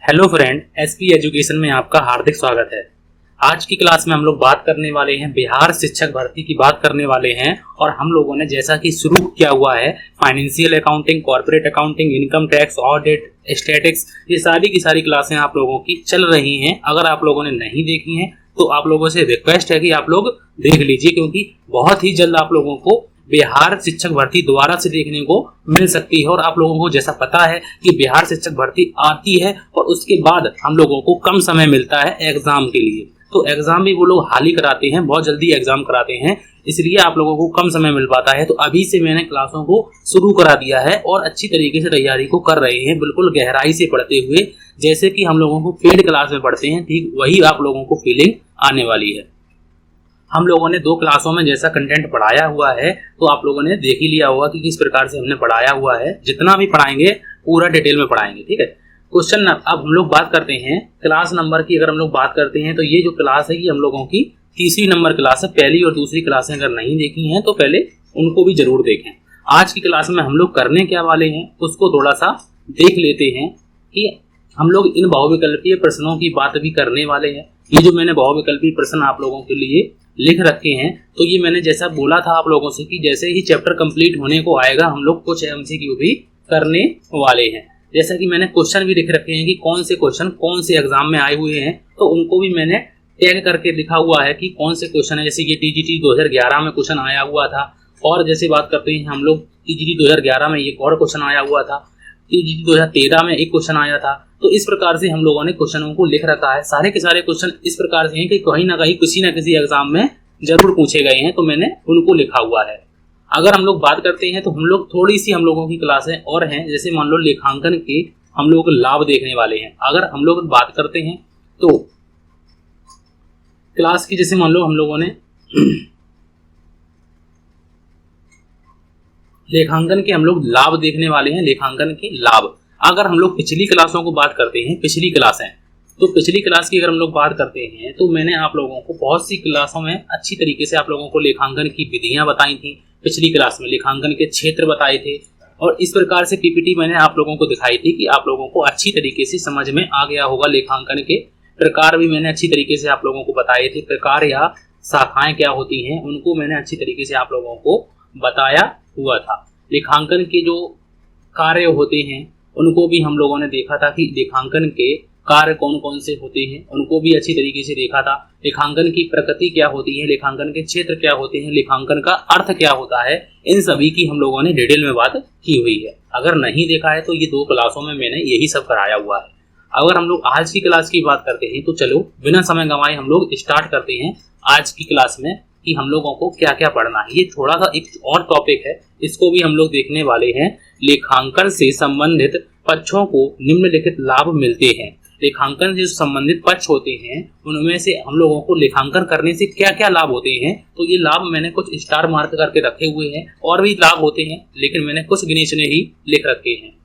Hello friend, SP education में आपका हार्दिक स्वागत है। आज की क्लास में हम लोग बात करने वाले हैं बिहार शिक्षक भर्ती की बात करने वाले हैं। और हम लोगों ने जैसा कि शुरू किया हुआ है financial accounting, corporate accounting, income tax, audit, statics, ये सारी की सारी क्लासें आप लोगों की चल रही हैं। अगर आप लोगों ने नहीं देखी हैं तो आप लोगों से रिक्वेस्ट है कि आप लोग देख लीजिए, क्योंकि बहुत ही जल्द आप लोगों को बिहार शिक्षक भर्ती दोबारा से देखने को मिल सकती है। और आप लोगों को जैसा पता है कि बिहार शिक्षक भर्ती आती है और उसके बाद हम लोगों को कम समय मिलता है एग्जाम के लिए, तो एग्जाम भी वो लोग हाल ही कराते हैं, बहुत जल्दी एग्जाम कराते हैं, इसलिए आप लोगों को कम समय मिल पाता है। तो अभी से मैंने क्लासों को शुरू करा दिया है और अच्छी तरीके से तैयारी को कर रहे हैं, बिल्कुल गहराई से पढ़ते हुए, जैसे कि हम लोगों को पेड क्लास में पढ़ते हैं, ठीक वही आप लोगों को फीलिंग आने वाली है। हम लोगों ने 2 क्लासों में जैसा कंटेंट पढ़ाया हुआ है तो आप लोगों ने देख ही लिया होगा कि किस प्रकार से हमने पढ़ाया हुआ है। जितना भी पढ़ाएंगे पूरा डिटेल में पढ़ाएंगे, ठीक है। क्वेश्चन अब हम लोग बात करते हैं क्लास नंबर की। अगर हम लोग बात करते हैं तो ये जो क्लास है ये हम लोगों की तीसरी नंबर क्लास है। पहली और दूसरी क्लासें अगर नहीं देखी हैं तो पहले उनको भी जरूर देखें। आज की क्लास में हम लोग करने क्या वाले हैं उसको थोड़ा सा देख लेते हैं कि हम लोग इन बहुविकल्पीय प्रश्नों की बात भी करने वाले हैं। ये जो मैंने बहुविकल्पीय प्रश्न आप लोगों के लिए लिख रखे हैं, तो ये मैंने जैसा बोला था आप लोगों से कि जैसे ही चैप्टर कंप्लीट होने को आएगा हम लोग कुछ एमसीक्यू भी करने वाले हैं। जैसा कि मैंने क्वेश्चन भी लिख रखे हैं कि कौन से क्वेश्चन कौन से एग्जाम में आए हुए हैं, तो उनको भी मैंने टैग करके लिखा हुआ है कि कौन से क्वेश्चन है। जैसे ये टीजीटी 2011 में क्वेश्चन आया हुआ था, और जैसे बात करते हैं हम लोग टीजीटी 2011 में एक और क्वेश्चन आया हुआ था, टीजीटी 2013 में एक क्वेश्चन आया था। तो इस प्रकार से हम लोगों ने क्वेश्चनों को लिख रखा है। सारे के सारे क्वेश्चन इस प्रकार से हैं कि कहीं ना कहीं किसी न किसी एग्जाम में जरूर पूछे गए हैं, तो मैंने उनको लिखा हुआ है। अगर हम लोग बात करते हैं तो हम लोग थोड़ी सी हम लोगों की क्लासें और हैं, जैसे मान लो लेखांकन के हम लोग लाभ देखने वाले हैं। अगर हम लोग बात करते हैं तो क्लास की, जैसे मान लो हम लोगों ने लेखांकन के हम लोग लाभ देखने वाले हैं, लेखांकन के लाभ। अगर हम लोग पिछली क्लासों को बात करते हैं, पिछली क्लासें, तो पिछली क्लास की अगर हम लोग बात करते हैं तो मैंने आप लोगों को बहुत सी क्लासों में अच्छी तरीके से आप लोगों को लेखांकन की विधियां बताई थी। पिछली क्लास में लेखांकन के क्षेत्र बताए थे और इस प्रकार से पीपीटी मैंने आप लोगों को दिखाई थी कि आप लोगों को अच्छी तरीके से समझ में आ गया होगा। लेखांकन के प्रकार भी मैंने अच्छी तरीके से आप लोगों को बताए थे, प्रकार या शाखाएं क्या होती हैं उनको मैंने अच्छी तरीके से आप लोगों को बताया हुआ था। लेखांकन के जो कार्य होते हैं उनको भी हम लोगों ने देखा था कि लेखांकन के कार्य कौन कौन से होते हैं, उनको भी अच्छी तरीके से देखा था। लेखांकन की प्रकृति क्या होती है, लेखांकन के क्षेत्र क्या होते हैं, लेखांकन का अर्थ क्या होता है, इन सभी की हम लोगों ने डिटेल में बात की हुई है। अगर नहीं देखा है तो ये 2 क्लासों में मैंने यही सब कराया हुआ है। अगर हम लोग आज की क्लास की बात करते हैं तो चलो बिना समय गंवाए हम लोग स्टार्ट करते हैं आज की क्लास में कि हम लोगों को क्या क्या पढ़ना है। ये थोड़ा सा एक और टॉपिक है, इसको भी हम लोग देखने वाले हैं। लेखांकन से संबंधित पक्षों को निम्नलिखित लाभ मिलते हैं। लेखांकन से संबंधित पक्ष होते हैं उनमें से हम लोगों को लेखांकन करने से क्या क्या लाभ होते हैं, तो ये लाभ मैंने कुछ स्टार मार्क करके रखे हुए हैं। और भी लाभ होते हैं लेकिन मैंने कुछ गिने चुने ही लिख रखे हैं।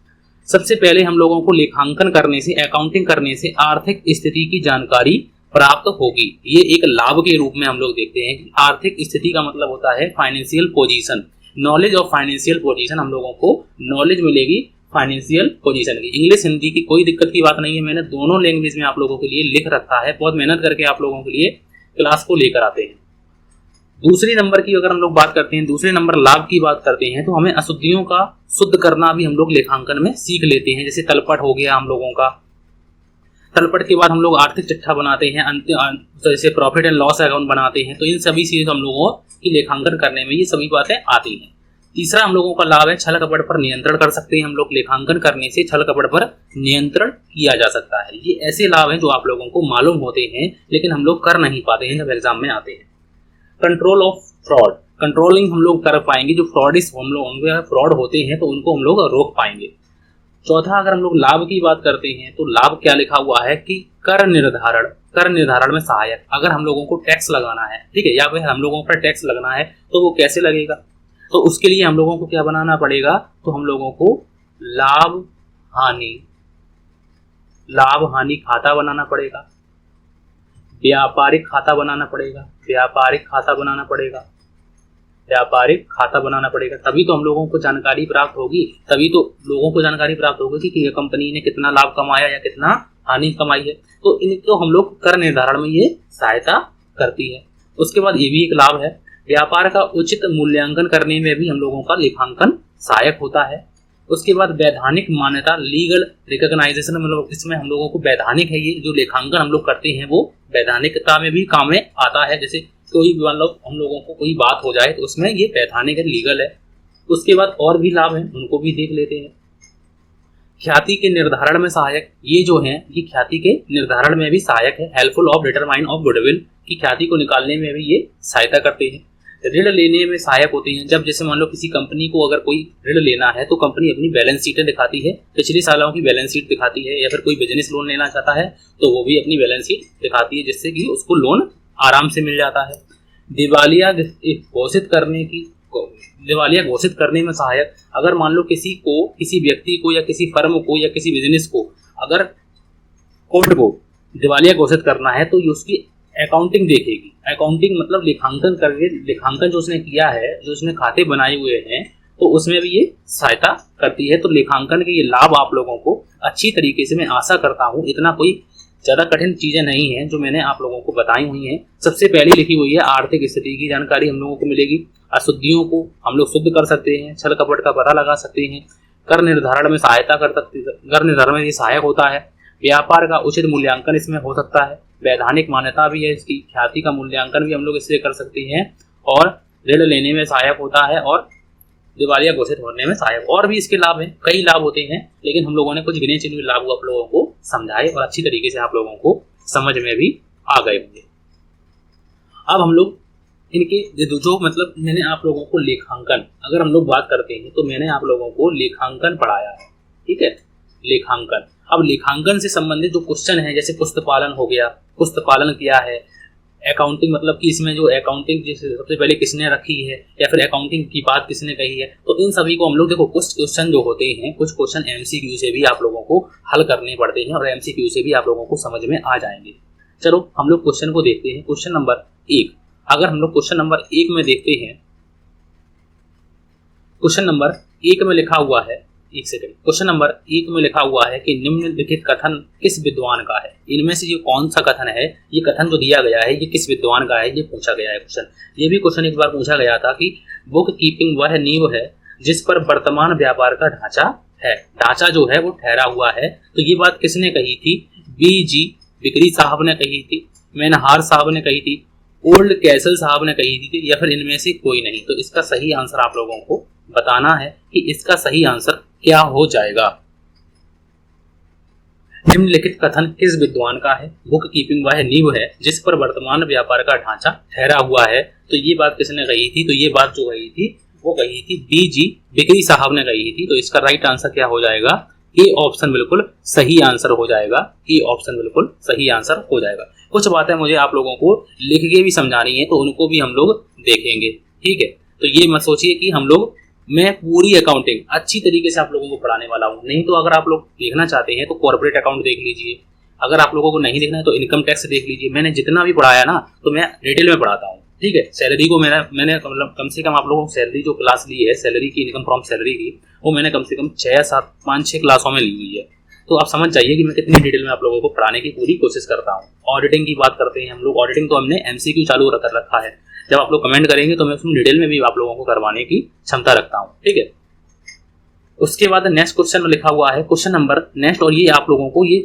सबसे पहले हम लोगों को लेखांकन करने से, अकाउंटिंग करने से आर्थिक स्थिति की जानकारी प्राप्त होगी। ये एक लाभ के रूप में हम लोग देखते हैं कि आर्थिक स्थिति का मतलब होता है financial position. Knowledge of financial position, हम लोगों को नॉलेज मिलेगी फाइनेंशियल पोजीशन की। इंग्लिश हिंदी की कोई दिक्कत की बात नहीं है, मैंने दोनों लैंग्वेज में आप लोगों के लिए लिख रखा है। बहुत मेहनत करके आप लोगों के लिए क्लास को लेकर आते हैं। दूसरी नंबर की अगर हम लोग बात करते हैं, दूसरे नंबर लाभ की बात करते हैं, तो हमें अशुद्धियों का शुद्ध करना भी हम लोग लेखांकन में सीख लेते हैं। जैसे तलपट हो गया हम लोगों का, तलपट के बाद हम लोग आर्थिक चिट्ठा बनाते हैं, जैसे प्रॉफिट एंड लॉस अकाउंट बनाते हैं। तो इन सभी चीज़ों हम लोगों की लेखांकन करने में ये सभी बातें आती हैं। तीसरा हम लोगों का लाभ है छल कपट पर नियंत्रण कर सकते हैं हम लोग। लेखांकन करने से छल कपट पर नियंत्रण किया जा सकता है। ये ऐसे लाभ हैं जो आप लोगों को मालूम होते हैं लेकिन हम लोग कर नहीं पाते हैं जब एग्जाम में आते हैं। कंट्रोल ऑफ फ्रॉड, कंट्रोलिंग हम लोग कर पाएंगे। जो फ्रॉडिस्ट हम लोग उनके फ्रॉड होते हैं तो उनको हम लोग रोक पाएंगे। चौथा अगर हम लोग लाभ की बात करते हैं तो लाभ क्या लिखा हुआ है कि कर निर्धारण, कर निर्धारण में सहायक। अगर हम लोगों को टैक्स लगाना है, ठीक है, या फिर हम लोगों पर टैक्स लगना है तो वो कैसे लगेगा, तो उसके लिए हम लोगों को क्या बनाना पड़ेगा, तो हम लोगों को लाभ हानि खाता बनाना पड़ेगा, व्यापारिक खाता बनाना पड़ेगा, व्यापारिक खाता बनाना पड़ेगा, व्यापारिक खाता बनाना पड़ेगा। तभी तो हम लोगों को जानकारी प्राप्त होगी, तभी तो लोगों को जानकारी प्राप्त होगी कि कंपनी ने कितना लाभ कमाया या कितना हानि कमाई है, तो इनको हम लोग कर निर्धारण में ये सहायता करती है। उसके बाद ये भी एक लाभ है, व्यापार का उचित मूल्यांकन करने में भी हम लोगों का लेखांकन सहायक होता है। उसके बाद वैधानिक मान्यता, लीगल रिकॉग्नाइजेशन, मतलब इसमें हम लोगों को वैधानिक है, ये जो लेखांकन हम लोग करते हैं वो वैधानिकता में भी काम में आता है। जैसे कोई मतलब हम लोगों को कोई बात हो जाए तो उसमें ये वैधानिक है, लीगल है। उसके बाद और भी लाभ हैं, उनको भी देख लेते हैं। ख्याति के निर्धारण में सहायक, ये जो है ये ख्याति के निर्धारण में भी सहायक है। Helpful of determine of goodwill, की ख्याति को निकालने में भी ये सहायता करते हैं। ऋण लेने में सहायक होते हैं, जब जैसे मान लो किसी कंपनी को अगर कोई ऋण लेना है तो कंपनी अपनी बैलेंस शीटें दिखाती है, पिछले सालों की बैलेंस शीट दिखाती है, या फिर कोई बिजनेस लोन लेना चाहता है तो वो भी अपनी बैलेंस शीट दिखाती है, जिससे कि उसको लोन आराम से मिल जाता है। दिवालिया घोषित करने में सहायक, अगर मान लो किसी को, किसी व्यक्ति को या किसी फर्म को या किसी बिजनेस को अगर कोर्ट को दिवालिया घोषित करना है तो ये उसकी अकाउंटिंग देखेगी। अकाउंटिंग मतलब लेखांकन करके, लेखांकन जो उसने किया है, जो उसने खाते बनाए हुए हैं, तो उसमें भी ये सहायता करती है। तो लेखांकन के ये लाभ आप लोगों को अच्छी तरीके से, मैं आशा करता हूँ, इतना कोई ज़्यादा कठिन चीज़ें नहीं हैं जो मैंने आप लोगों को बताई हुई हैं। सबसे पहले लिखी हुई है आर्थिक स्थिति की जानकारी हम लोगों को मिलेगी, अशुद्धियों को हम लोग शुद्ध कर सकते हैं, छल कपट का पता लगा सकते हैं, कर निर्धारण में सहायता कर सकते हैं, कर निर्धारण में ये सहायक होता है। व्यापार का उचित मूल्यांकन इसमें हो सकता है, वैधानिक मान्यता भी है इसकी, ख्याति का मूल्यांकन भी हम लोग इससे कर सकते हैं, और ऋण लेने में सहायक होता है, और दिवालिया घोषित होने में सहायक। और भी इसके लाभ हैं, कई लाभ होते हैं, लेकिन हम लोगों ने कुछ गिने चुने लाभ आप लोगों को समझाए और अच्छी तरीके से आप लोगों को समझ में भी आ गए होंगे। अब हम लोग इनके जो मतलब मैंने आप लोगों को लेखांकन, अगर हम लोग बात करते हैं तो मैंने आप लोगों को लेखांकन पढ़ाया है, ठीक है, लेखांकन। अब लेखांकन से संबंधित जो क्वेश्चन है, जैसे पुस्तपालन हो गया, पुस्तपालन क्या है, अकाउंटिंग मतलब कि इसमें जो अकाउंटिंग सबसे पहले किसने रखी है, या फिर अकाउंटिंग की बात किसने कही है, तो इन सभी को हम लोग देखो, कुछ क्वेश्चन जो होते हैं, कुछ क्वेश्चन एमसीक्यू से भी आप लोगों को हल करने पड़ते हैं और एमसीक्यू से भी आप लोगों को समझ में आ जाएंगे। चलो हम लोग क्वेश्चन को देखते हैं। क्वेश्चन नंबर 1, अगर हम लोग क्वेश्चन नंबर 1 में देखते हैं, क्वेश्चन नंबर 1 में लिखा हुआ है, एक सेकंड, क्वेश्चन नंबर 1 में लिखा हुआ है कि निम्नलिखित कथन किस विद्वान का है। इनमें से ये कौन सा कथन है, ये कथन जो दिया गया है ये किस विद्वान का है, ये पूछा गया है क्वेश्चन। ये भी क्वेश्चन एक बार पूछा गया था कि बुक कीपिंग वह नींव है जिस पर वर्तमान व्यापार का ढांचा है, ढांचा जो है वो ठहरा हुआ है। तो ये बात किसने कही थी? BG बिक्री साहब ने कही थी, मैनहार साहब ने कही थी, ओल्ड कैसल साहब ने कही थी, या फिर इनमें से कोई नहीं। तो इसका सही आंसर आप लोगों को बताना है कि इसका सही आंसर क्या हो जाएगा। निम्नलिखित कथन किस विद्वान का है? बुक कीपिंग वह नींव है जिस पर वर्तमान व्यापार का ढांचा ठहरा हुआ है। तो ये बात किसने कही थी? तो ये बात जो कही थी वो कही थी BG बिक्री साहब ने कही थी। तो इसका राइट आंसर क्या हो जाएगा? ए ऑप्शन बिल्कुल सही आंसर हो जाएगा। ए ऑप्शन बिल्कुल सही आंसर हो जाएगा। कुछ बातें मुझे आप लोगों को लिख के भी समझानी है, तो उनको भी हम लोग देखेंगे, ठीक है। तो ये मत सोचिए कि हम लोग, मैं पूरी अकाउंटिंग अच्छी तरीके से आप लोगों को पढ़ाने वाला हूँ। नहीं तो अगर आप लोग देखना चाहते हैं तो कॉर्पोरेट अकाउंट देख लीजिए, अगर आप लोगों को नहीं देखना है तो इनकम टैक्स देख लीजिए। मैंने जितना भी पढ़ाया ना, तो मैं डिटेल में पढ़ाता हूँ, ठीक है। सैलरी को मैंने मतलब कम से कम आप लोगों को सैलरी जो क्लास ली है, सैलरी की, इनकम फ्रॉम सैलरी की, वो मैंने कम से कम 5-6 क्लासों में ली हुई है। तो आप समझ जाइए कि मैं कितनी डिटेल में आप लोगों को पढ़ाने की पूरी कोशिश करता हूँ। ऑडिटिंग की बात करते हैं हम लोग, ऑडिटिंग तो हमने MCQ चालू कर रखा है। जब आप लोग कमेंट करेंगे तो मैं उसमें डिटेल में भी आप लोगों को करवाने की क्षमता रखता हूँ, ठीक है। उसके बाद नेक्स्ट क्वेश्चन में लिखा हुआ है, क्वेश्चन नंबर नेक्स्ट, और ये आप लोगों को, ये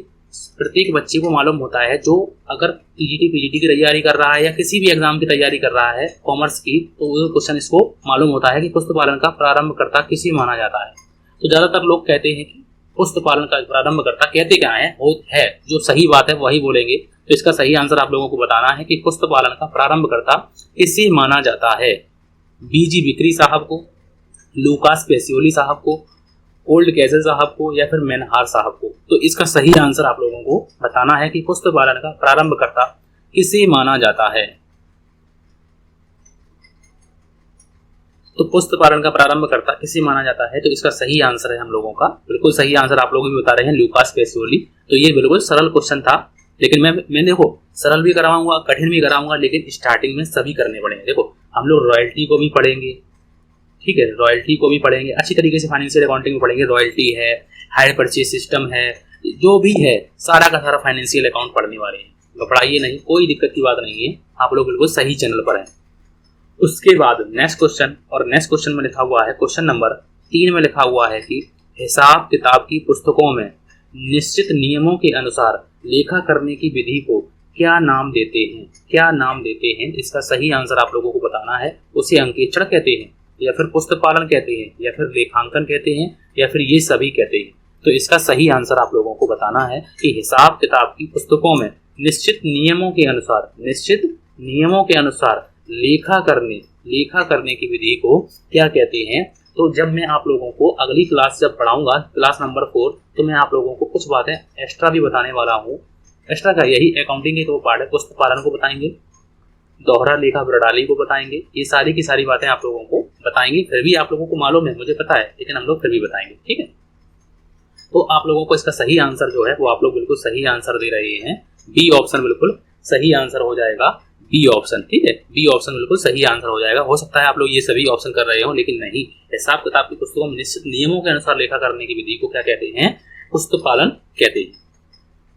प्रत्येक बच्चे को मालूम होता है जो अगर PGT की तैयारी कर रहा है या किसी भी एग्जाम की तैयारी कर रहा है कॉमर्स की, तो वो क्वेश्चन इसको मालूम होता है कि पुस्तपालन का प्रारंभकर्ता किसे माना जाता है। तो ज्यादातर लोग कहते हैं कि पुस्तपालन का प्रारंभकर्ता, कहते क्या है, वो है जो सही बात है वही बोलेंगे। तो इसका सही आंसर आप लोगों को बताना है कि पुस्तपालन का प्रारंभकर्ता किसे माना जाता है? BG बिक्री साहब को, लूकास पेसियोली साहब को, ओल्ड कैसल साहब को, या फिर मैनहार साहब को। तो इसका सही आंसर आप लोगों को बताना है कि पुस्तपालन का प्रारंभकर्ता किसे माना जाता है। तो पुस्तपालन का प्रारंभकर्ता किसे माना जाता है? तो इसका सही आंसर है हम लोगों का, बिल्कुल सही आंसर आप लोग भी बता रहे हैं, लूकास पेसियोली। तो ये बिल्कुल सरल क्वेश्चन था, लेकिन मैं देखो सरल भी कराऊंगा, कठिन भी कराऊंगा, लेकिन स्टार्टिंग में सभी करने पड़ेंगे। देखो हम लोग रॉयल्टी को भी पढ़ेंगे, ठीक है, रॉयल्टी को भी पढ़ेंगे अच्छी तरीके से, फाइनेंशियल अकाउंटिंग में पढ़ेंगे, रॉयल्टी है, हायर परचेज सिस्टम है, जो भी है सारा का सारा फाइनेंशियल अकाउंट पढ़ने वाले हैं। घबराइए नहीं, कोई दिक्कत की बात नहीं है, आप लोग बिल्कुल सही चैनल पर हैं। उसके बाद नेक्स्ट क्वेश्चन, और नेक्स्ट क्वेश्चन में लिखा हुआ है, क्वेश्चन नंबर 3 में लिखा हुआ है कि हिसाब किताब की पुस्तकों में निश्चित नियमों के अनुसार लेखा करने की विधि को क्या नाम देते हैं? क्या नाम देते हैं? इसका सही आंसर आप लोगों को बताना है। उसे अंकेक्षण कहते हैं, या फिर पुस्तपालन कहते हैं, या फिर लेखांकन कहते हैं, या फिर ये सभी कहते हैं। तो इसका सही आंसर आप लोगों को बताना है कि हिसाब किताब की पुस्तकों में निश्चित नियमों के अनुसार लेखा करने की विधि को क्या कहते हैं। तो जब मैं आप लोगों को अगली क्लास जब पढ़ाऊंगा, क्लास नंबर 4, तो मैं आप लोगों को कुछ बातें एक्स्ट्रा भी बताने वाला हूँ। एक्स्ट्रा का यही अकाउंटिंग के 2 पार्ट है, पुस्तपालन को बताएंगे, दोहरा लेखा प्रणाली को बताएंगे, ये सारी की सारी बातें आप लोगों को बताएंगे। फिर भी आप लोगों को मालूम है, मुझे पता है, लेकिन हम लोग फिर भी बताएंगे, ठीक है। तो आप लोगों को इसका सही आंसर जो है वो आप लोग बिल्कुल सही आंसर दे रहे हैं। बी ऑप्शन बिल्कुल सही आंसर हो जाएगा, बी ऑप्शन, ठीक है, बी ऑप्शन बिल्कुल सही आंसर हो जाएगा। हो सकता है आप लोग ये सभी ऑप्शन कर रहे हो, लेकिन नहीं, हिसाब किताब की पुस्तकों में निश्चित नियमों के अनुसार लेखा करने की विधि को क्या कहते हैं? पुस्तपालन कहते हैं।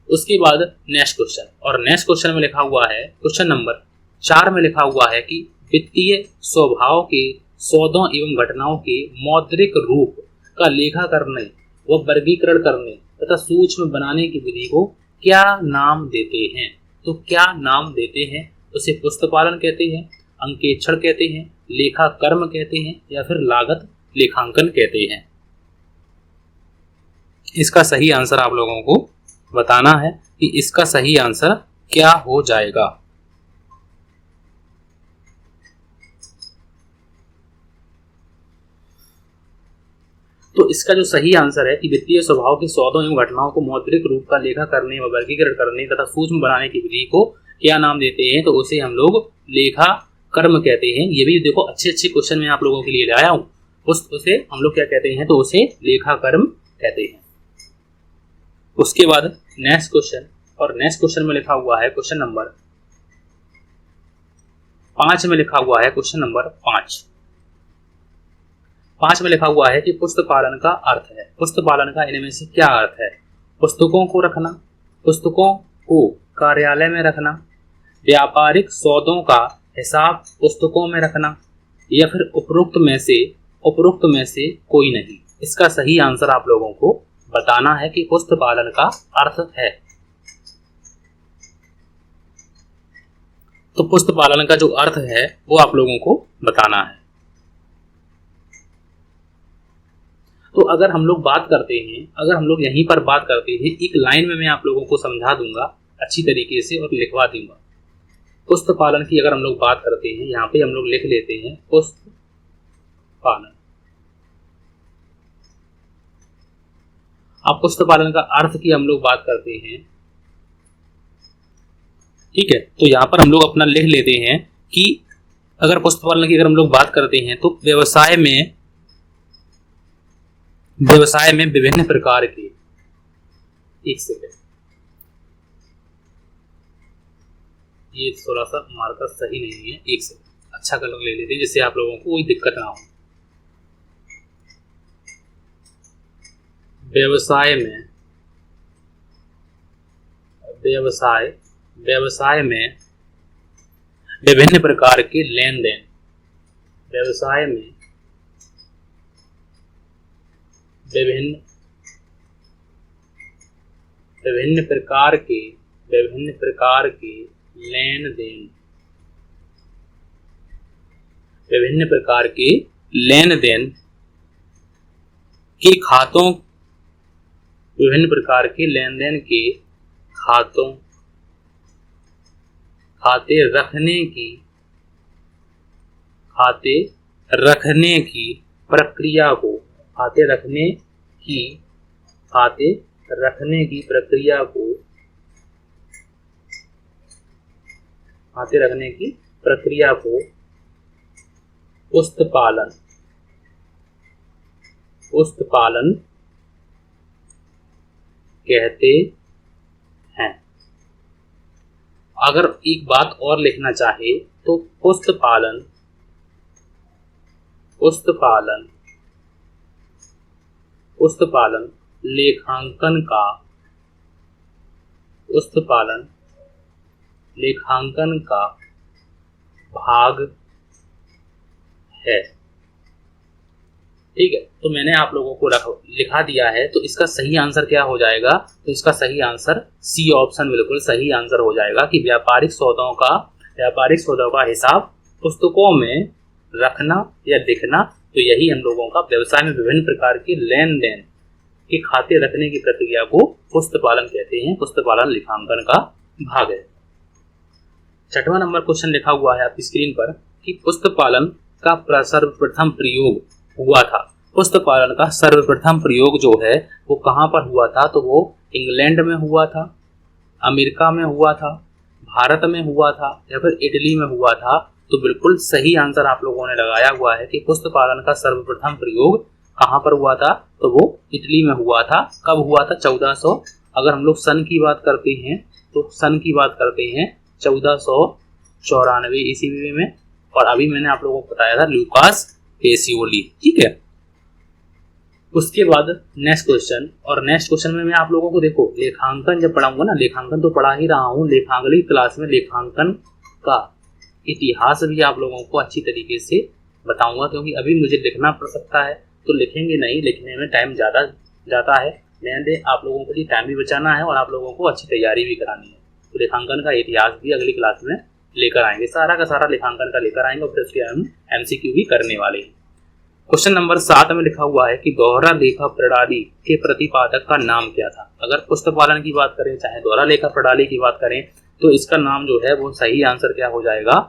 उसके बाद नेक्स्ट क्वेश्चन, और नेक्स्ट क्वेश्चन में लिखा हुआ है, क्वेश्चन नंबर 4 में लिखा हुआ है कि वित्तीय स्वभाव के सौदों एवं घटनाओं के मौद्रिक रूप का लेखा करने व वर्गीकरण करने तथा सूक्ष्म बनाने की विधि को क्या नाम देते हैं? तो क्या नाम देते हैं? उसे पुस्तपालन कहते हैं, अंकेक्षण कहते हैं, लेखा कर्म कहते हैं, या फिर लागत लेखांकन कहते हैं। इसका सही आंसर आप लोगों को बताना है कि इसका सही आंसर क्या हो जाएगा। तो इसका जो सही आंसर है कि वित्तीय स्वभाव के सौदों एवं घटनाओं को मौद्रिक रूप का लेखा करने व वर्गीकरण करने तथा सूक्ष्म बनाने की विधि को क्या नाम देते हैं? तो उसे हम लोग लेखा कर्म कहते हैं। ये भी देखो अच्छे क्वेश्चन मैं आप लोगों के लिए लाया हूँ। उसे हम लोग क्या कहते हैं? तो उसे लेखा कर्म कहते हैं। उसके बाद नेक्स्ट क्वेश्चन, और नेक्स्ट क्वेश्चन में लिखा हुआ है, क्वेश्चन नंबर 5 में लिखा हुआ है, क्वेश्चन नंबर 5 में लिखा हुआ है कि पुस्तपालन का अर्थ है। पुस्तपालन का इनमें से क्या अर्थ है? पुस्तकों को रखना, पुस्तकों को कार्यालय में रखना, व्यापारिक सौदों का हिसाब पुस्तकों में रखना, या फिर उपरोक्त में से कोई नहीं। इसका सही आंसर आप लोगों को बताना है कि पुस्तपालन का अर्थ है। तो पुस्तपालन का जो अर्थ है वो आप लोगों को बताना है। तो अगर हम लोग बात करते हैं, अगर हम लोग यहीं पर बात करते हैं, एक लाइन में मैं आप लोगों को समझा दूंगा अच्छी तरीके से और लिखवा दूंगा। पुस्तपालन की अगर हम लोग बात करते हैं, यहाँ पे हम लोग लिख लेते हैं पुस्तपालन। अब पुस्तपालन का अर्थ की हम लोग बात करते हैं, ठीक है। तो यहाँ पर हम लोग अपना लिख लेते हैं कि अगर पुस्तपालन की अगर हम लोग बात करते हैं तो व्यवसाय में विभिन्न प्रकार के, एक सेकंड, ये थोड़ा सा मार्कर सही नहीं है, एक सेकंड, अच्छा कलर ले लेते हैं जिससे आप लोगों को कोई दिक्कत ना हो। व्यवसाय में विभिन्न प्रकार के लेन देन, व्यवसाय में विभिन्न प्रकार के लेन देन, विभिन्न प्रकार के लेन देन के खातों, विभिन्न प्रकार के लेन देन के खाते रखने की प्रक्रिया को, खाते रखने की प्रक्रिया को पुस्तपालन कहते हैं। अगर एक बात और लिखना चाहे तो पुस्तपालन लेखांकन का पुस्तपालन लेखांकन का भाग है। ठीक है, तो मैंने आप लोगों को लिखा दिया है, तो इसका सही आंसर क्या हो जाएगा? तो इसका सही आंसर सी ऑप्शन बिल्कुल सही आंसर हो जाएगा कि व्यापारिक सौदों का हिसाब पुस्तकों में रखना या लिखना। तो यही हम लोगों का व्यवसाय में विभिन्न प्रकार के लेन देन के खाते रखने की प्रक्रिया को पुस्तपालन कहते हैं। पुस्तपालन लेखांकन का भाग है। 6वां नंबर क्वेश्चन लिखा हुआ है आपकी स्क्रीन पर कि पुस्तपालन का सर्वप्रथम प्रयोग हुआ था। पुस्तपालन का सर्वप्रथम प्रयोग जो है वो कहाँ पर हुआ था? तो वो इंग्लैंड में हुआ था, अमेरिका में हुआ था, भारत में हुआ था या फिर इटली में हुआ था। तो बिल्कुल सही आंसर आप लोगों ने लगाया हुआ है कि पुस्तपालन का सर्वप्रथम प्रयोग कहाँ पर हुआ था? तो वो इटली में हुआ था। कब हुआ था? 1400, अगर हम लोग सन की बात करते हैं तो सन की बात करते हैं 1494 ईस्वी में। और अभी मैंने आप लोगों को बताया था लूकास पेसियोली। ठीक है, उसके बाद नेक्स्ट क्वेश्चन, और नेक्स्ट क्वेश्चन में मैं आप लोगों को देखो लेखांकन जब पढ़ाऊंगा ना, लेखांकन तो पढ़ा ही रहा हूँ, अगली क्लास में लेखांकन का इतिहास भी आप लोगों को अच्छी तरीके से बताऊंगा, क्योंकि अभी मुझे लिखना पड़ सकता है तो लिखेंगे नहीं, लिखने में टाइम ज़्यादा जाता है। मैंने आप लोगों के लिए टाइम भी बचाना है और आप लोगों को अच्छी तैयारी भी करानी है। तो लेखांकन का इतिहास भी अगली क्लास में लेकर आएंगे, सारा का सारा लेखांकन का लेकर आएंगे और फिर उसके हम MCQ भी करने वाले हैं। क्वेश्चन नंबर 7 में लिखा हुआ है कि दोहरा लेखा प्रणाली के प्रतिपादक का नाम क्या था? अगर पुस्तपालन की बात करें चाहे दोहरा लेखा प्रणाली की बात करें तो इसका नाम जो है वो सही आंसर क्या हो जाएगा?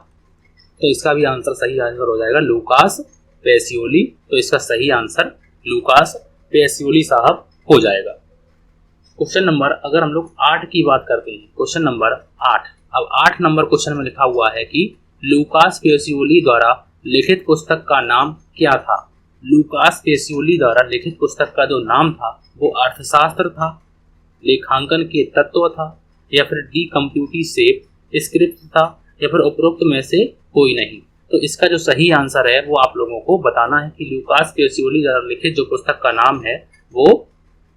तो इसका भी आंसर सही आंसर हो जाएगा लूकास पेसियोली। तो इसका सही आंसर लूकास पेसियोली साहब हो जाएगा। क्वेश्चन नंबर अगर हम लोग 8 की बात करते हैं, क्वेश्चन नंबर 8, अब 8 नंबर क्वेश्चन में लिखा हुआ है कि लूकास पेसियोली द्वारा लिखित पुस्तक का नाम क्या था? लूकास पेसियोली द्वारा लिखित पुस्तक का जो नाम था वो अर्थशास्त्र था, लेखांकन के तत्व था या फिर डी कंप्यूटिव स्क्रिप्ट था या फिर उपरोक्त में से कोई नहीं। तो इसका जो सही आंसर है वो आप लोगों को बताना है कि लूकास पेसियोली द्वारा लिखित जो पुस्तक का नाम है वो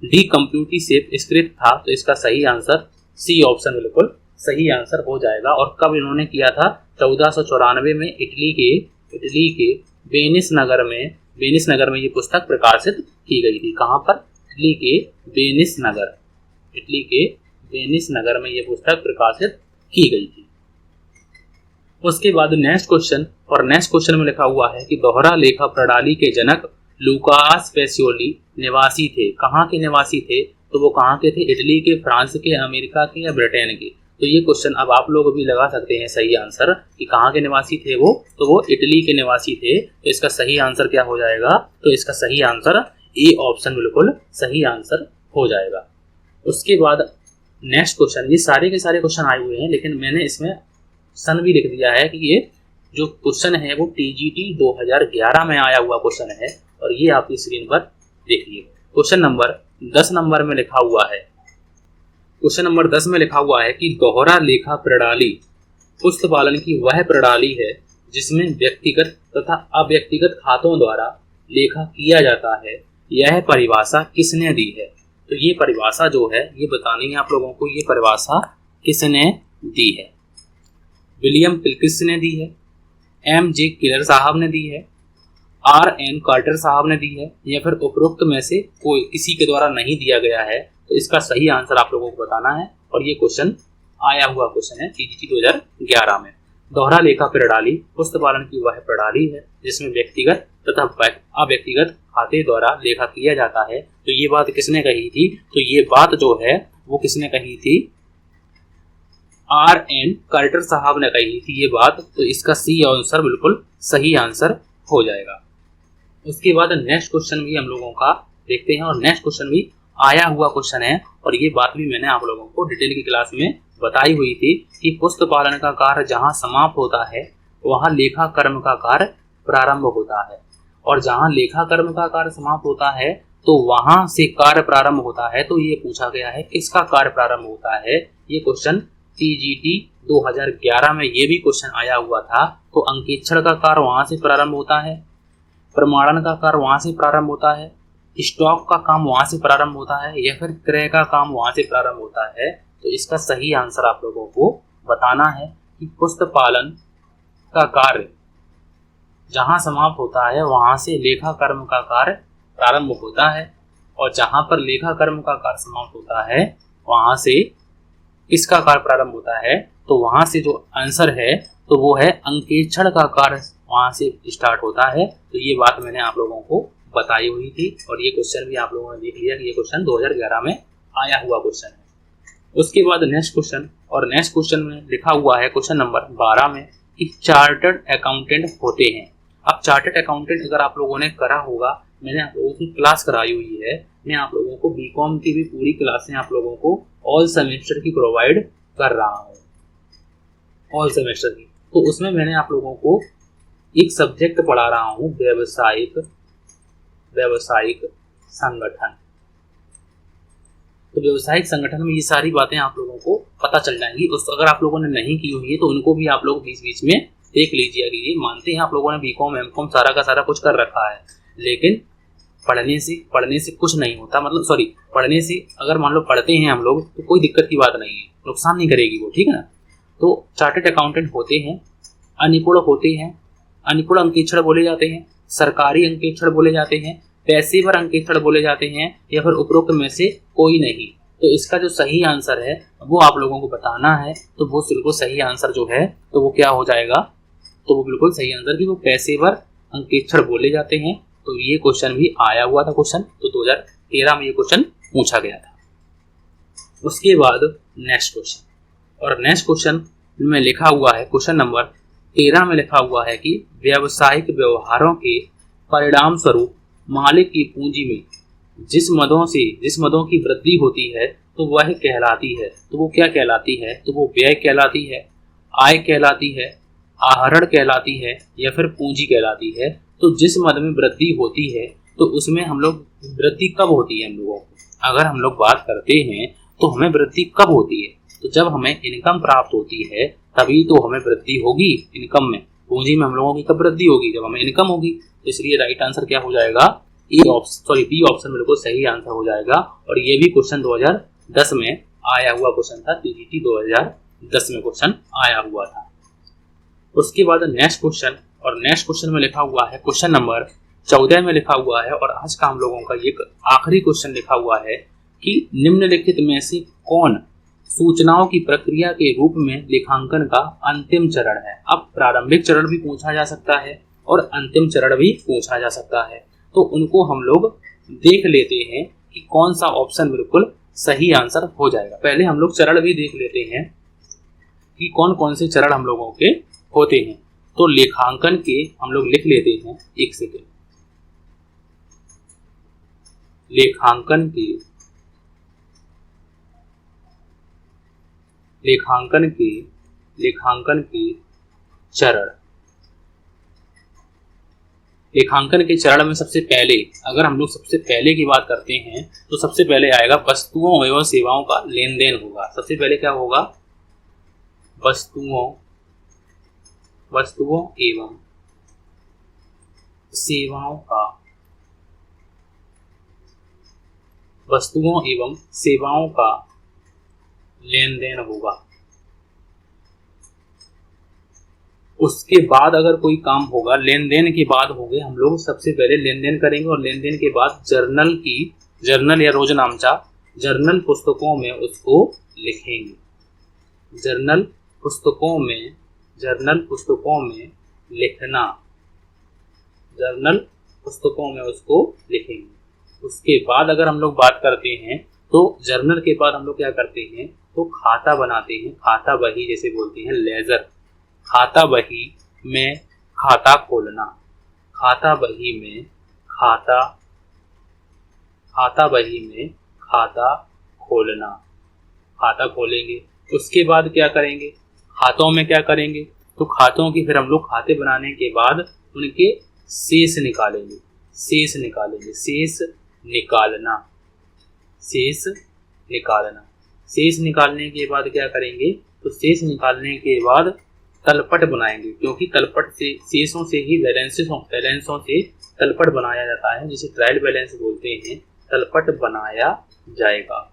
डी कंप्यूटिव स्क्रिप्ट था। तो इसका सही आंसर सी ऑप्शन बिल्कुल सही आंसर हो जाएगा। और कब इन्होंने किया था? 1494 में इटली के वेनिस नगर में ये पुस्तक प्रकाशित की गई थी। कहाँ पर? इटली के वेनिस नगर में ये पुस्तक प्रकाशित की गई थी। उसके बाद नेक्स्ट क्वेश्चन, और नेक्स्ट क्वेश्चन में लिखा हुआ है कि दोहरा लेखा प्रणाली के जनक लूकास पेसियोली निवासी थे। कहाँ के निवासी थे? तो वो कहाँ के थे? इटली के, फ्रांस के, अमेरिका के या ब्रिटेन के। तो ये क्वेश्चन अब आप लोग भी लगा सकते हैं सही आंसर कि कहाँ के निवासी थे वो? तो वो इटली के निवासी थे। तो इसका सही आंसर क्या हो जाएगा? तो इसका सही आंसर ए ऑप्शन बिल्कुल सही आंसर हो जाएगा। उसके बाद नेक्स्ट क्वेश्चन, ये सारे के सारे क्वेश्चन आए हुए हैं लेकिन मैंने इसमें सन भी लिख दिया है कि ये जो क्वेश्चन है वो TGT 2011 में आया हुआ क्वेश्चन है। और ये आपकी स्क्रीन पर देखिए क्वेश्चन नंबर 10 नंबर में लिखा हुआ है। क्वेश्चन नंबर 10 में लिखा हुआ है कि दोहरा लेखा प्रणाली पुस्तपालन की वह प्रणाली है जिसमें व्यक्तिगत तथा अव्यक्तिगत खातों द्वारा लेखा किया जाता है। यह परिभाषा किसने दी है? तो ये परिभाषा जो है ये बतानी है आप लोगों को। ये परिभाषा किसने दी है? विलियम पिल्किस ने दी है, MJ किलर साहब ने दी है, RN कार्टर साहब ने दी है या फिर उपरोक्त में से कोई किसी के द्वारा नहीं दिया गया है। तो इसका सही आंसर आप लोगों को बताना है। और ये क्वेश्चन आया हुआ क्वेश्चन है TGT 2011 में। दोहरा लेखा प्रणाली पुस्तपालन की वह प्रणाली है जिसमें व्यक्तिगत तथा अव्यक्तिगत खाते द्वारा लेखा किया जाता है। तो ये बात किसने कही थी? तो ये बात जो है वो किसने कही थी? RN कार्टर साहब ने कही थी ये बात। तो इसका सी आंसर बिल्कुल सही आंसर हो जाएगा। उसके बाद नेक्स्ट क्वेश्चन भी हम लोगों का देखते हैं और नेक्स्ट क्वेश्चन भी आया हुआ क्वेश्चन है। और ये बात भी मैंने आप लोगों को डिटेल की क्लास में बताई हुई थी कि पुस्तपालन का कार्य जहाँ समाप्त होता है वहाँ लेखा कर्म का कार्य प्रारंभ होता है, और जहाँ लेखा कर्म का कार्य समाप्त होता है तो वहाँ से कार्य प्रारंभ होता है। तो ये पूछा गया है किसका कार्य प्रारंभ होता है? ये क्वेश्चन TGT 2011 में ये भी क्वेश्चन आया हुआ था। तो अंकेक्षण का कार्य वहाँ से प्रारंभ होता है, प्रमाणन का कार्य वहाँ से प्रारंभ होता है, स्टॉक का काम वहाँ से प्रारंभ होता है या फिर क्रय का काम वहाँ से प्रारंभ होता है। तो इसका सही आंसर आप लोगों को बताना है कि पुस्तपालन का कार्य जहाँ समाप्त होता है वहाँ से लेखा कर्म का कार्य प्रारंभ होता है, और जहाँ पर लेखा कर्म का कार्य समाप्त होता है वहाँ से किसका कार्य प्रारंभ होता है, तो वहाँ से जो आंसर है तो वो है अंकेक्षण का कार्य वहाँ से स्टार्ट होता है। तो ये बात मैंने आप लोगों को बताई हुई थी, और ये क्वेश्चन भी आप लोगों ने देख लिया कि ये क्वेश्चन 2011 में आया हुआ क्वेश्चन है। उसके बाद नेक्स्ट क्वेश्चन, और नेक्स्ट क्वेश्चन में लिखा हुआ है क्वेश्चन नंबर 12 में कि चार्टर्ड अकाउंटेंट होते हैं। अब चार्टर्ड अकाउंटेंट अगर आप लोगों ने करा होगा, मैंने आप लोगों की क्लास कराई हुई है, मैं आप लोगों को बीकॉम की भी पूरी क्लासें आप लोगों को ऑल सेमेस्टर की प्रोवाइड कर रहा हूँ, ऑल सेमेस्टर की। तो उसमें मैंने आप लोगों को एक सब्जेक्ट पढ़ा रहा हूँ, व्यवसायिक संगठन। तो व्यवसायिक संगठन में ये सारी बातें आप लोगों को पता चल जाएंगी। उस अगर आप लोगों ने नहीं की हुई है तो उनको भी आप लोग बीच बीच में देख लीजिए। कि ये मानते हैं आप लोगों ने बीकॉम एमकॉम सारा का सारा कुछ कर रखा है, लेकिन पढ़ने से कुछ नहीं होता। पढ़ने से अगर मान लो पढ़ते हैं हम लोग तो कोई दिक्कत की बात नहीं है, नुकसान नहीं करेगी वो, ठीक है ना। तो चार्टर्ड अकाउंटेंट होते हैं, अनिपुण होते हैं, अनिपुण अंकेक्षण बोले जाते हैं, सरकारी अंकेक्षण बोले जाते हैं, पेशेवर अंकेक्षण बोले जाते हैं, या फिर उपरोक्त में से कोई नहीं। तो इसका जो सही आंसर है वो आप लोगों को बताना है। तो वो बिल्कुल सही आंसर जो है तो वो क्या हो जाएगा, तो वो बिल्कुल सही आंसर कि वो पेशेवर अंकेक्षण बोले जाते हैं। तो ये क्वेश्चन भी आया हुआ था क्वेश्चन, तो 2013 में ये क्वेश्चन पूछा गया था। उसके बाद नेक्स्ट क्वेश्चन, और नेक्स्ट क्वेश्चन में लिखा हुआ है क्वेश्चन नंबर 13 में लिखा हुआ है कि व्यावसायिक व्यवहारों के परिणाम स्वरूप मालिक की पूंजी में जिस मदों की वृद्धि होती है तो वह कहलाती है। तो वो क्या कहलाती है, तो वो व्यय कहलाती है, आय कहलाती है, आहरण कहलाती है, या फिर पूंजी कहलाती है। तो जिस मद में वृद्धि होती है तो उसमें हम लोग वृद्धि कब होती है, हम लोगों को अगर हम लोग बात करते हैं तो हमें वृद्धि कब होती है, तो जब हमें इनकम प्राप्त होती है तभी तो हमें वृद्धि होगी इनकम में। पूंजी में हम लोगों की कब वृद्धि होगी, जब हमें इनकम होगी। तो इसलिए राइट आंसर क्या हो जाएगा, बी ऑप्शन बिल्कुल सही आंसर हो जाएगा। और ये भी क्वेश्चन 2010 में आया हुआ क्वेश्चन था, टीजीटी 2010 में क्वेश्चन आया हुआ था। उसके बाद नेक्स्ट क्वेश्चन, और नेक्स्ट क्वेश्चन में लिखा हुआ है क्वेश्चन नंबर 14 में लिखा हुआ है, और आज का हम लोगों का ये आखिरी क्वेश्चन लिखा हुआ है कि निम्नलिखित में से कौन सूचनाओं की प्रक्रिया के रूप में लेखांकन का अंतिम चरण है। अब प्रारंभिक चरण भी पूछा जा सकता है और अंतिम चरण भी पूछा जा सकता है, तो उनको हम लोग देख लेते हैं कि कौन सा ऑप्शन बिल्कुल सही आंसर हो जाएगा। पहले हम लोग चरण भी देख लेते हैं कि कौन कौन से चरण हम लोगों के होते हैं। तो लेखांकन के हम लोग लिख लेते हैं, एक सेकेंड, लेखांकन के चरण। लेखांकन के चरण में सबसे पहले अगर हम लोग सबसे पहले की बात करते हैं तो सबसे पहले आएगा वस्तुओं एवं सेवाओं का लेन देन होगा। सबसे पहले क्या होगा, वस्तुओं एवं सेवाओं का लेन देन होगा। उसके बाद अगर कोई काम होगा, लेन देन के बाद हो गए, हम लोग सबसे पहले लेन देन करेंगे और लेन देन के बाद जर्नल या रोजनामचा जर्नल पुस्तकों में उसको लिखेंगे। जर्नल पुस्तकों में उसको लिखेंगे। उसके बाद अगर हम लोग बात करते हैं तो जर्नल के बाद हम लोग क्या करते हैं, तो खाता बनाते हैं, खाता बही जैसे बोलते हैं, लेजर। खाता बही में खाता खोलना, खाता बही में खाता खोलना, खाता खोलेंगे। उसके बाद क्या करेंगे, खातों में क्या करेंगे, तो खातों की फिर हम लोग खाते बनाने के बाद उनके शेष निकालेंगे। शेष निकालने के बाद क्या करेंगे, तो शेष निकालने के बाद तलपट बनाएंगे, क्योंकि तलपट से शेषों से ही बैलेंसों से तलपट बनाया जाता है, जिसे ट्रायल बैलेंस बोलते हैं। तलपट बनाया जाएगा।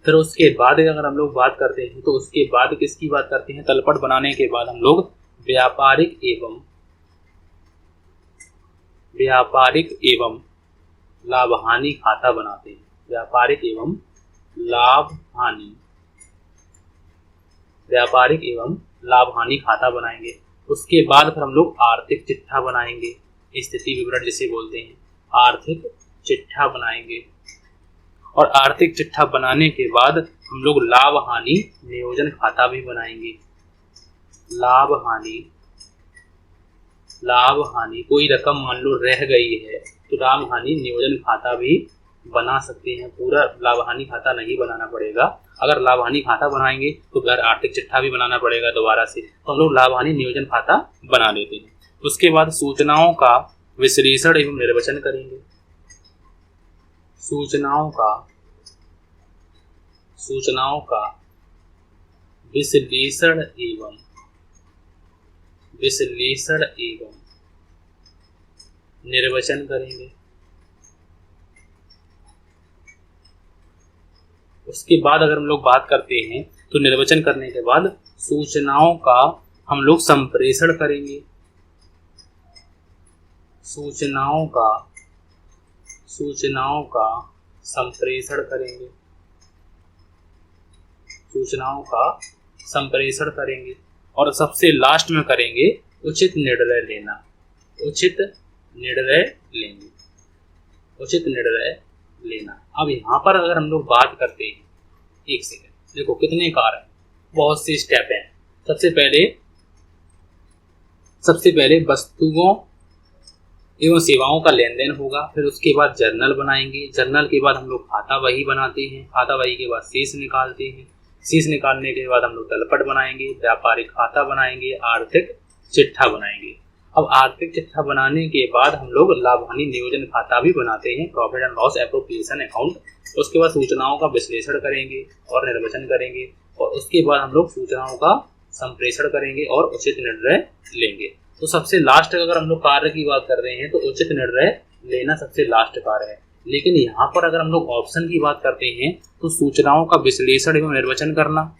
फिर उसके बाद अगर हम लोग बात करते हैं तो उसके बाद किसकी बात करते हैं, तलपट बनाने के बाद हम लोग व्यापारिक एवं लाभ हानि खाता बनाते हैं। व्यापारिक एवं लाभ हानि खाता बनाएंगे। उसके बाद फिर हम लोग आर्थिक चिट्ठा बनाएंगे, स्थिति विवरण जिसे बोलते हैं, आर्थिक चिट्ठा बनाएंगे। और आर्थिक चिट्ठा बनाने के बाद हम लोग लाभ हानि नियोजन खाता भी बनाएंगे। लाभ हानि कोई रकम मान लो रह गई है तो लाभ हानि नियोजन खाता भी बना सकते हैं। पूरा लाभ हानि खाता नहीं बनाना पड़ेगा। अगर लाभ हानि खाता बनाएंगे तो फिर आर्थिक चिट्ठा भी बनाना पड़ेगा दोबारा से, तो हम लोग लाभ हानि नियोजन खाता बना लेते हैं। उसके बाद सूचनाओं का विश्लेषण एवं निर्वचन करेंगे। सूचनाओं का विश्लेषण एवं निर्वचन करेंगे। उसके बाद अगर हम लोग बात करते हैं तो निर्वचन करने के बाद सूचनाओं का हम लोग संप्रेषण करेंगे। सूचनाओं का संप्रेषण करेंगे। और सबसे लास्ट में करेंगे उचित निर्णय लेना। अब यहाँ पर अगर हम लोग बात करते हैं, एक सेकंड, देखो कितने कार्य हैं, बहुत से स्टेप हैं। सबसे पहले वस्तुओं एवं सेवाओं का लेन देन होगा। फिर उसके बाद जर्नल बनाएंगे। जर्नल के बाद हम लोग खाता बही बनाते हैं। खाता बही के बाद शेष निकालते हैं। शेष निकालने के बाद हम लोग तलपट बनाएंगे, व्यापारिक खाता बनाएंगे, आर्थिक चिट्ठा बनाएंगे। अब आर्थिक चिट्ठा बनाने के बाद हम लोग लाभ हानि नियोजन खाता भी बनाते हैं, profit and loss appropriation account. उसके बाद सूचनाओं का विश्लेषण करेंगे और निर्वचन करेंगे। और उसके बाद हम लोग सूचनाओं का संप्रेषण करेंगे और उचित निर्णय लेंगे। तो सबसे लास्ट अगर हम लोग कार्य की बात कर रहे हैं तो उचित निर्णय लेना सबसे लास्ट कार्य है। लेकिन यहाँ पर अगर हम लोग ऑप्शन की बात करते हैं तो सूचनाओं का विश्लेषण एवं निर्वचन करना,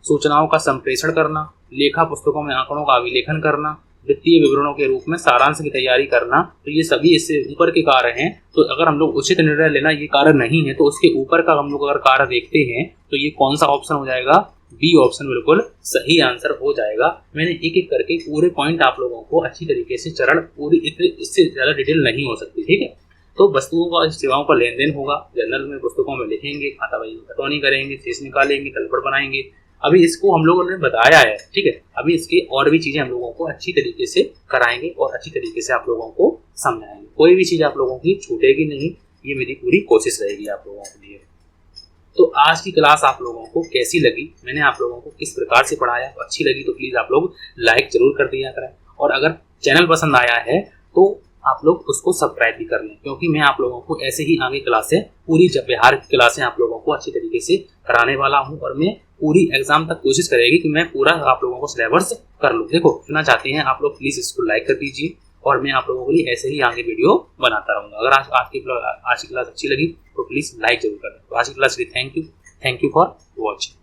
सूचनाओं का संप्रेषण करना, लेखा पुस्तकों में आंकड़ों का अभिलेखन करना, वित्तीय विवरणों के रूप में सारांश की तैयारी करना, तो ये सभी इससे ऊपर के कार्य हैं। तो अगर हम लोग उचित निर्णय लेना ये कार्य नहीं है तो उसके ऊपर का हम लोग अगर कार्य देखते हैं तो ये कौन सा ऑप्शन हो जाएगा, बी ऑप्शन बिल्कुल सही आंसर हो जाएगा। मैंने एक एक करके पूरे पॉइंट आप लोगों को अच्छी तरीके से चरण पूरी, इससे ज्यादा डिटेल नहीं हो सकती, ठीक है। तो वस्तुओं का सेवाओं का लेन देन होगा, जर्नल में पुस्तकों में लिखेंगे, खाता बही में खतौनी करेंगे, शेष निकालेंगे, तलपट बनाएंगे। अभी इसको हम लोगों ने बताया है, ठीक है। अभी इसके और भी चीजें हम लोगों को अच्छी तरीके से कराएंगे और अच्छी तरीके से आप लोगों को समझाएंगे। कोई भी चीज आप लोगों की छूटेगी नहीं, ये मेरी पूरी कोशिश रहेगी आप लोगों के लिए। तो आज की क्लास आप लोगों को कैसी लगी, मैंने आप लोगों को किस प्रकार से पढ़ाया, तो अच्छी लगी तो प्लीज आप लोग लाइक जरूर कर दिया करें। और अगर चैनल पसंद आया है तो आप लोग उसको सब्सक्राइब भी कर लें, क्योंकि मैं आप लोगों को ऐसे ही आगे क्लासें, पूरी बिहार की क्लासें आप लोगों को अच्छी तरीके से कराने वाला हूं। और मैं पूरी एग्जाम तक कोशिश करेगी कि मैं पूरा आप लोगों को सिलेबस कर लूँ। देखो सुनना चाहते हैं आप लोग, प्लीज इसको लाइक कर दीजिए और मैं आप लोगों के लिए ऐसे ही आगे वीडियो बनाता रहूंगा। अगर आज की क्लास अच्छी लगी तो प्लीज लाइक जरूर करें। तो आज की class thank you for watching.